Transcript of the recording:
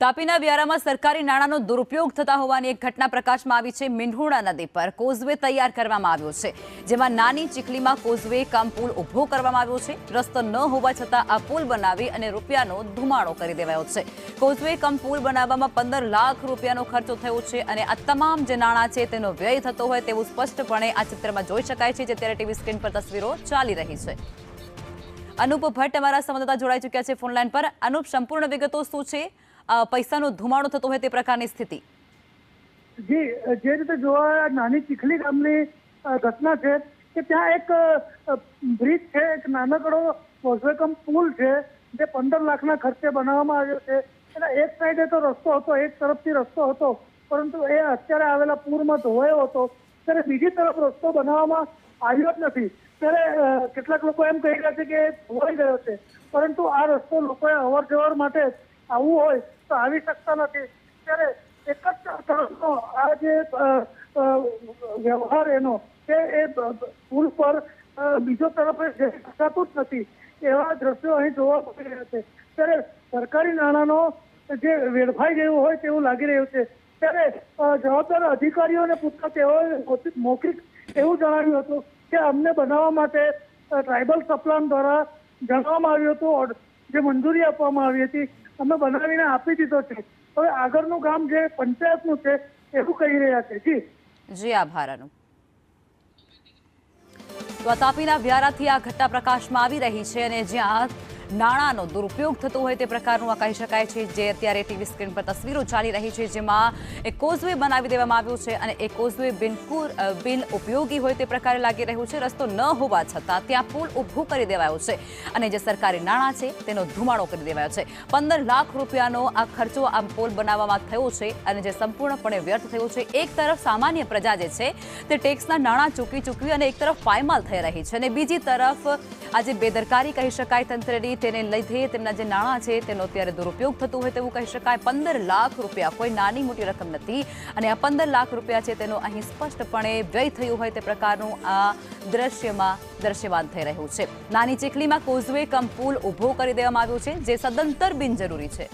તાપીના વ્યારામાં સરકારી નાણાંનો દુરુપયોગ થતા હોવાની એક ઘટના પ્રકાશમાં આવી છે। મીંઢોળા નદી પર કોઝવે તૈયાર કરવામાં આવ્યો છે, જેમાં નાની ચીખલીમાં કોઝવે કમ પુલ ઊભો કરવામાં આવ્યો છે। રસ્તો ન હોવા છતાં આ પુલ બનાવી અને રૂપિયાનો ધુમાડો કરી દેવાયો છે। કોઝવે કમ પુલ બનાવવામાં 15 લાખ રૂપિયાનો ખર્ચો થયો છે અને આ તમામ જે નાણાં છે તેનો વ્યય થતો હોય તેવું સ્પષ્ટપણે આ ચિત્રમાં જોઈ શકાય છે, જે અત્યારે ટીવી સ્ક્રીન પર તસવીરો ચાલી રહી છે। અનુપ ભટ્ટ અમારા સંવાદદાતા જોડાઈ ચૂક્યા છે ફોનલાઈન પર। અનુપ, સંપૂર્ણ વિગતો શું છે? પૈસાનો ધુમાડો થતો હોય તે પ્રકારની સ્થિતિ? જી, જે રીતે જોવા નાની ચીખલી ગામની ઘટના છે કે ત્યાં એક બ્રિજ છે, એક નાનકડો કોઝવે કમ પુલ છે જે 15 લાખના ખર્ચે બનાવવામાં આવ્યો છે। અને એક સાઈડે તો રસ્તો હતો, એક તરફથી રસ્તો હતો, પરંતુ એ અત્યારે આવેલા પૂરમાં ધોવાયો હતો, ત્યારે બીજી તરફ રસ્તો બનાવવામાં આવ્યો જ નથી। ત્યારે કેટલાક લોકો એમ કહી રહ્યા છે કે ધોવાઈ ગયો છે, પરંતુ આ રસ્તો લોકોએ અવર જવર માટે આવવું હોય તો આવી શકતા નથી। ત્યારે એક જ તરફનો આ જે વ્યવહાર એનો કે એ પુલ પર બીજો તરફ જઈ શકાતું જ નથી, એવા દ્રશ્યો અહીં જોવા મળી રહ્યા છે। ત્યારે સરકારી નાણાંનો જે વેડફાઈ ગયું હોય તેવું લાગી રહ્યું છે। ત્યારે જવાબદાર અધિકારીઓને પૂછતા તેઓએ મૌખિક એવું જણાવ્યું હતું કે અમને બનાવવા માટે ટ્રાઇબલ સપ્લાન દ્વારા જણાવવામાં આવ્યું હતું, જે મંજૂરી આપવામાં આવી હતી, અમે બનાવીને આપી દીધો છે। હવે આગળનું કામ જે પંચાયતનું છે એવું કહી રહ્યા છે। જી આભાર અનુપ। તો તાપીના વ્યારાથી આ ઘટના પ્રકાશમાં આવી રહી છે અને જ્યાં નાણાંનો દુરુપયોગ થતો હોય તે પ્રકારનું આ કહી શકાય છે, જે અત્યારે ટીવી સ્ક્રીન પર તસવીરો ચાલી રહી છે, જેમાં એક કોઝવે બનાવી દેવામાં આવ્યો છે અને એ કોઝવે બિન ઉપયોગી હોય તે પ્રકારે લાગી રહ્યું છે। રસ્તો ન હોવા છતાં ત્યાં પુલ ઊભો કરી દેવાયો છે અને જે સરકારી નાણાં છે તેનો ધુમાડો કરી દેવાયો છે। 15 લાખ રૂપિયાનો આ ખર્ચો આ પુલ બનાવવામાં થયો છે અને જે સંપૂર્ણપણે વ્યર્થ થયો છે। એક તરફ સામાન્ય પ્રજા જે છે તે ટેક્સના નાણાં ચૂકવી અને એક તરફ પાયમાલ થઈ રહી છે અને બીજી તરફ આજે બેદરકારી કહી શકાય તંત્રની, તેને લીધે તેમના જે નાણાં છે તેનો અત્યારે દુરુપયોગ થતો હોય તેવું કહી શકાય। 15 લાખ રૂપિયા કોઈ નાની મોટી રકમ નથી અને આ 15 લાખ રૂપિયા છે તેનો અહીં સ્પષ્ટપણે વ્યય થયું હોય તે પ્રકારનું આ દ્રશ્યમાન થઈ રહ્યું છે। નાની ચીખલીમાં કોઝવે કમ પુલ ઊભો કરી દેવામાં આવ્યો છે, જે સદંતર બિનજરૂરી છે।